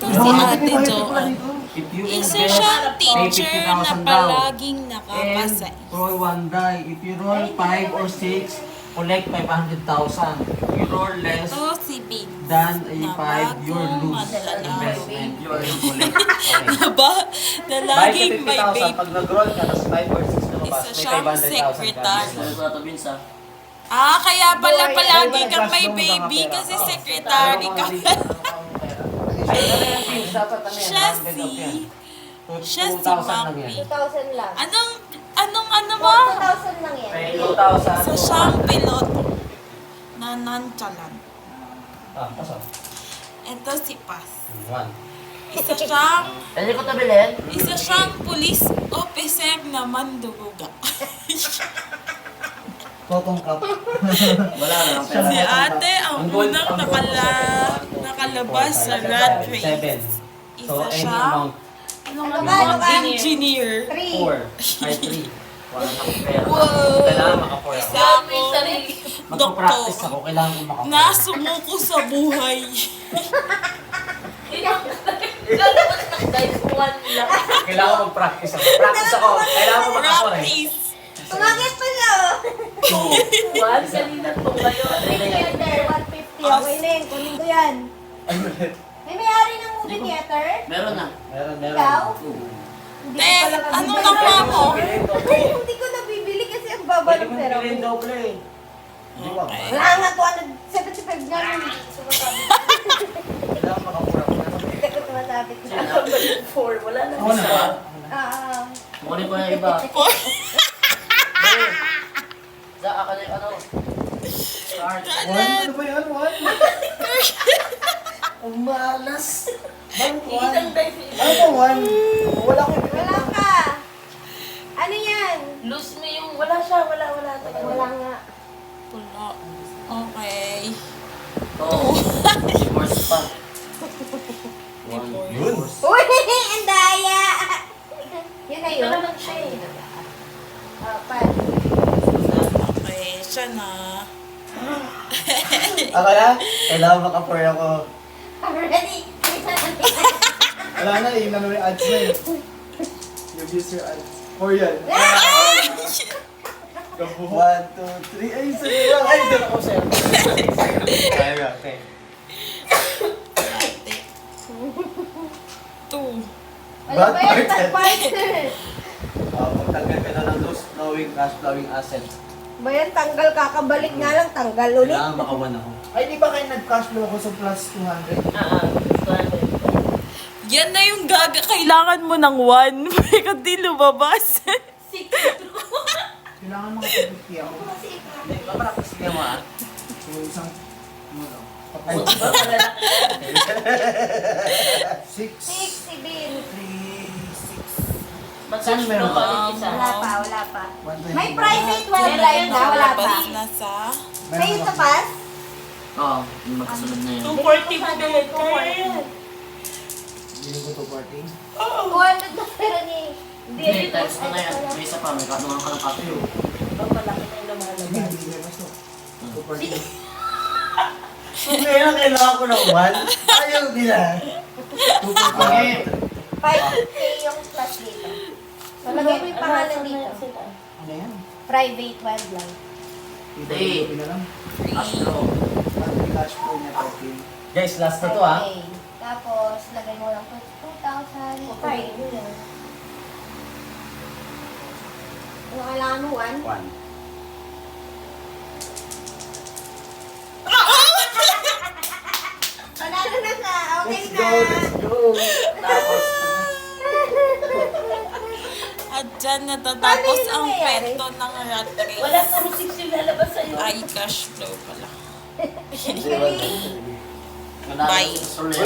Ito si Ate Joan. If you Isa invest, siyang pay teacher na 50,000 daw. palaging And nakapasa. roll one die. If you roll 5 or 6, collect 500,000. If you roll less Ito si Big. than a Na 5, you're bagong lose manlalaki. investment. You're collect. Okay. Na Buy laging ka may 50,000. baby. Pag nag-roll ka, tapos 5 or 6 lumabas, Isa may siyang 500,000 ka. secretary. Ano ba ito, Vince, ah? Kaya pala Boy, palagi ay, kang may cash loan baby ka kasi pera. secretary ka. Siya si... Siya si 2,000 lang yan. Papi. 2,000 lang. Ano mo? 2,000 lang yan. 2,000. Isa siyang piloto na nonchalant. Pasok. Ito si Paz. 1. Pwede ko ito bilhin? Isa siyang police officer na manduruga. Totong cup. Wala na lang pera. Si ate ang unang nakalabas sa rat 7. race. So, Isa any siya, amount. Ano ka? engineer. 3. 4. Ay, 3. Wala na akong pera. Wow! Kailangan maka-4 ako. Isa ako, Magpa-practice doktor, ako, kailangan ko maka-4. na sumuko sa buhay. Kailangan mag-practice ako. Practice ako. Kailangan ko maka-4 eh. Practice. Tumakit pa siya. One, kanina po kayo. Movie theater, 150. Okay na yun. Kunin ko yan. May may-ari ng movie theater? Meron na. Meron. Ikaw? Hindi Te, ko pala ano nabibili. nakuha mo? Ay, hindi ko nabibili kasi ang baba Pwede ng mo pera. bilhin doble eh. Di ba? Okay. Wala nga, 275 nga yung sumasabi. Kailangan maka-4 ako. Hindi ko sumasabi. Wala na. Ako na ba? Kukunin ko yung iba. Sa akin yung ano. Start. Kanan. Ano ba yan? What? Ang malas. Bakit Kitang 1? dive. Ano ba 1? Wala ko Wala ka. Ano yan? Lose mo yung... Wala siya. Wala. Wala nga. Wala. Okay. Oo. Force pa. Yun. Uy, ang daya! Yun na yun. Ito naman siya eh. Pan. Okay, siya na. Ako na? Kailangan maka-4 ako. Ready? Wala na eh. Yung ads na eh. You use your ads. 4 yan. 1, 2, 3. Ay, sa'yo lang. Ay, doon ako sa'yo. Kaya nga. Okay. Ate. 2. Wala ba yan? Partner. Pagtanggal ka na ng loose flowing, cash flowing asset. Ba yan? Tanggal kakabalik nga lang. Tanggal ulit. Kailangan maka-1 ako. Ay, di ba kayo nag-cash flow ako sa plus 200? Yan na yung kailangan mo ng 1. Bakit di lumabas? Kailangan maka-50 ako. Hindi, papractice niya mo ah. So, isang... Ay, 6. 6, si Bin. 3, 6. Mag-cash flow ka ulit isa. Wala pa. May private website na. Wala pa. Lumabas na sa... Sa'yo sa pass? Oo. Magkasunod na yun. 240 mo din. Hindi ko to party. 200 na pero ni... Hindi, times ko na yan. May isa pa. May katungan ka ng copy. Hindi, hindi ko gusto. To party. So, ngayon kailangan ko ng 1. Ayaw nila. 240. 5K yung plus dito. Malagay mo yung pangalan dito. Ano yan? Private web lang. Hindi. Hindi na lang. Cash flow. Cash flow niya 40. Guys, last na to ah. 5K. Tapos, lagay mo lang 2,000. Okay. Ano kailangan mo? 1? 1. Panalo na ka. Okay Let's na. go, let's go. Tapos, At dyan natatapos Paano yun ang nangyayari? kwento ng rat race. wala puro 6 yung lalabas sa'yo. Ay, cash flow pala. Wala Bye. nang story.